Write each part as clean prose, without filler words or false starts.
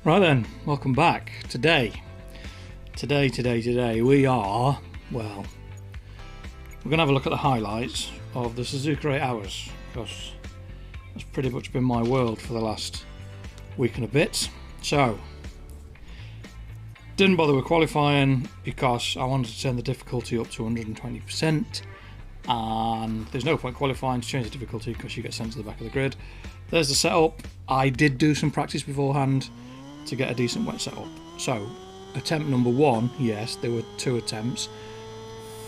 Right then, welcome back. Today we are, well, we're going to have a look at the highlights of the Suzuka 8 hours, because that's pretty much been my world for the last week and a bit. So, didn't bother with qualifying because I wanted to turn the difficulty up to 120%, and there's no point qualifying to change the difficulty because you get sent to the back of the grid. There's the setup. I did do some practice beforehand to get a decent wet setup. So, attempt number 1, yes, there were 2 attempts.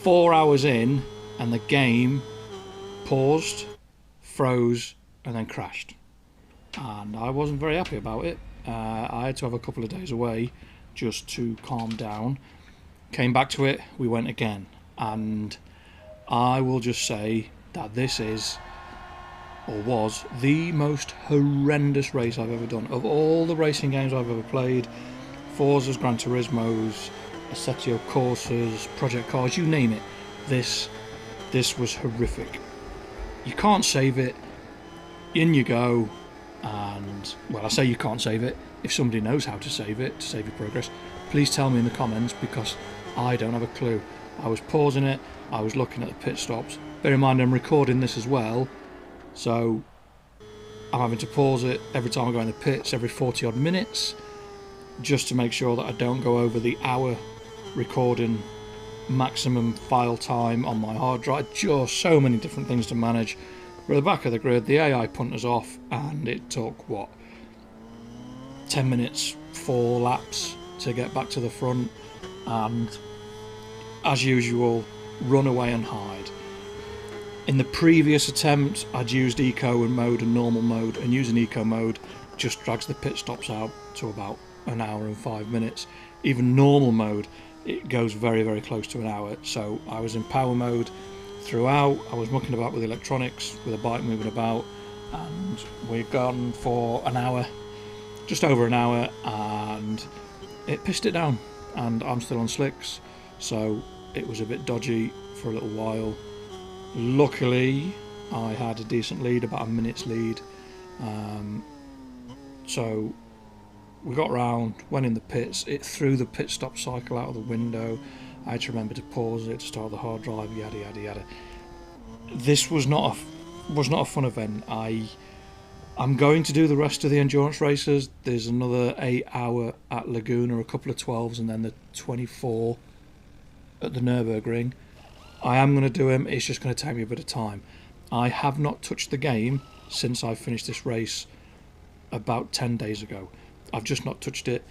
4 hours in, and the game paused, froze, and then crashed. And I wasn't very happy about it. I had to have a couple of days away just to calm down. Came back to it, we went again. And I will just say that this is, or was, the most horrendous race I've ever done. Of all the racing games I've ever played, Forza's, Gran Turismo's, Assetto Corsas, Project Cars, you name it, this was horrific. You can't save it, in you go, and, well, I say you can't save it. If somebody knows how to save it, to save your progress, please tell me in the comments, because I don't have a clue. I was pausing it, I was looking at the pit stops. Bear in mind I'm recording this as well, so I'm having to pause it every time I go in the pits, every 40 odd minutes, just to make sure that I don't go over the hour recording maximum file time on my hard drive. Just so many different things to manage. We're at the back of the grid, the AI punt us off, and it took, 10 minutes, 4 laps to get back to the front, and as usual, run away and hide. In the previous attempt, I'd used eco mode and normal mode, and using eco mode just drags the pit stops out to about an hour and 5 minutes. Even normal mode, it goes very, very close to an hour. So I was in power mode throughout. I was mucking about with electronics, with a bike moving about, and we've gone for an hour, just over an hour, and it pissed it down. And I'm still on slicks, so it was a bit dodgy for a little while. Luckily, I had a decent lead, about a minute's lead. So we got round, went in the pits. It threw the pit stop cycle out of the window. I had to remember to pause it, to start the hard drive, yada yada yada. This was not a fun event. I'm going to do the rest of the endurance races. There's another 8 hour at Laguna, a couple of 12s, and then the 24 at the Nürburgring. I am going to do him, it's just going to take me a bit of time. I have not touched the game since I finished this race about 10 days ago. I've just not touched it.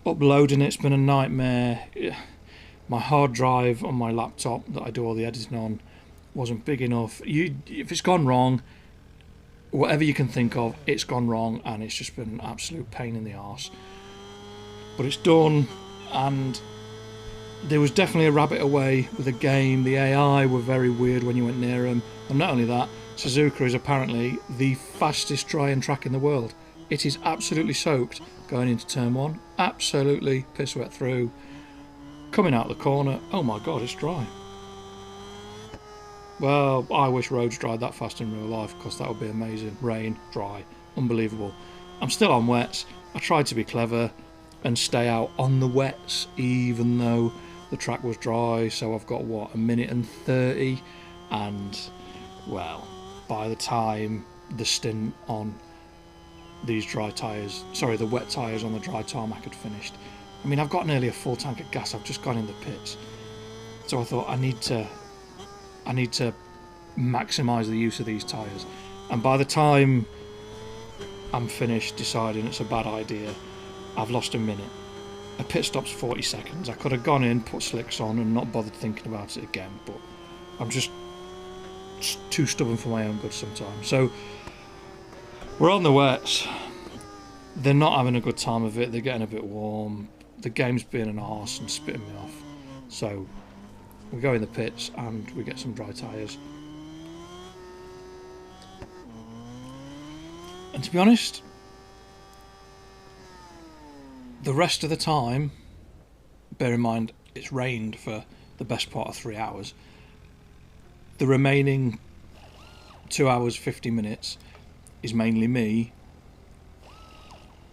Uploading it's been a nightmare. My hard drive on my laptop that I do all the editing on wasn't big enough. If it's gone wrong, whatever you can think of, it's gone wrong, and it's just been an absolute pain in the arse. But it's done, and there was definitely a rabbit away with the game. The AI were very weird when you went near them. And not only that, Suzuka is apparently the fastest dry-in track in the world. It is absolutely soaked going into turn 1. Absolutely piss wet through. Coming out the corner, oh my god, it's dry. Well, I wish roads dried that fast in real life, because that would be amazing. Rain, dry, unbelievable. I'm still on wets. I tried to be clever and stay out on the wets, even though the track was dry. So I've got, a minute and 30, and, well, by the time the stint on these dry tyres, the wet tyres on the dry tarmac had finished. I mean, I've got nearly a full tank of gas. I've just gone in the pits. So I thought I need to maximise the use of these tyres. And by the time I'm finished deciding it's a bad idea, I've lost a minute. A pit stop's 40 seconds. I could have gone in, put slicks on, and not bothered thinking about it again, but I'm just too stubborn for my own good sometimes. So we're on the wets. They're not having a good time of it. They're getting a bit warm. The game's being an arse and spitting me off. So we go in the pits and we get some dry tyres. And to be honest, the rest of the time, bear in mind it's rained for the best part of 3 hours, the remaining 2 hours 50 minutes is mainly me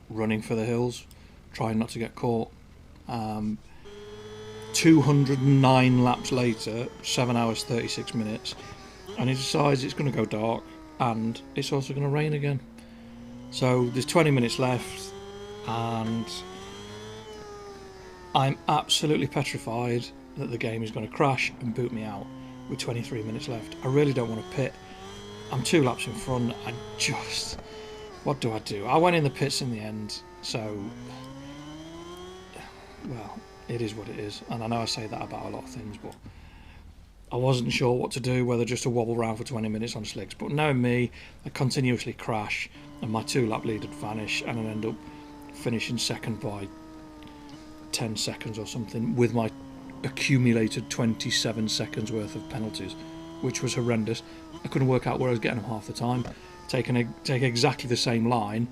running for the hills. trying not to get caught. 209 laps later, 7 hours 36 minutes, and he decides it's going to go dark and it's also going to rain again. So there's 20 minutes left, and I'm absolutely petrified that the game is going to crash and boot me out with 23 minutes left. I really don't want to pit. I'm 2 laps in front. What do I do? I went in the pits in the end, so, well, it is what it is. And I know I say that about a lot of things, but I wasn't sure what to do, whether just to wobble around for 20 minutes on slicks. But knowing me, I continuously crash, and my 2-lap lead would vanish, and I'd end up finishing second by 10 seconds or something, with my accumulated 27 seconds worth of penalties, which was horrendous. I couldn't work out where I was getting them half the time. Take exactly the same line,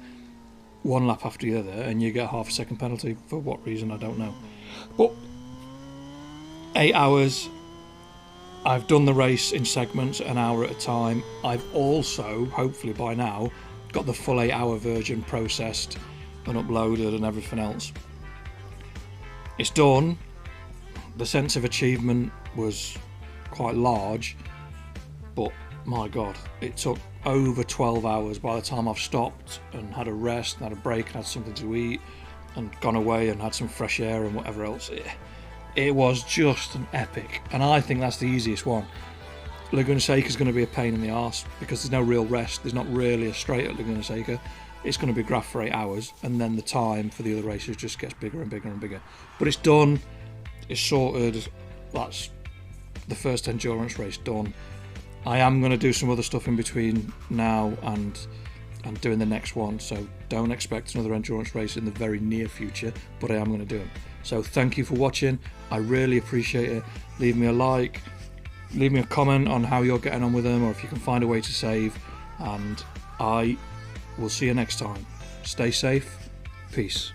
1 lap after the other, and you get half a second penalty. For what reason, I don't know. But 8 hours. I've done the race in segments, an hour at a time. I've also, hopefully by now, got the full 8-hour version processed and uploaded and everything else. It's done. The sense of achievement was quite large, but my God, it took over 12 hours by the time I've stopped and had a rest and had a break and had something to eat and gone away and had some fresh air and whatever else. It was just an epic, and I think that's the easiest one. Laguna Seca is going to be a pain in the arse because there's no real rest. There's not really a straight at Laguna Seca. It's going to be graph for 8 hours, and then the time for the other races just gets bigger and bigger and bigger. But it's done. It's sorted. That's the first endurance race done. I am going to do some other stuff in between now and doing the next one, so don't expect another endurance race in the very near future, but I am going to do them. So thank you for watching. I really appreciate it. Leave me a like, leave me a comment on how you're getting on with them, or if you can find a way to save, and I will see you next time. Stay safe. Peace.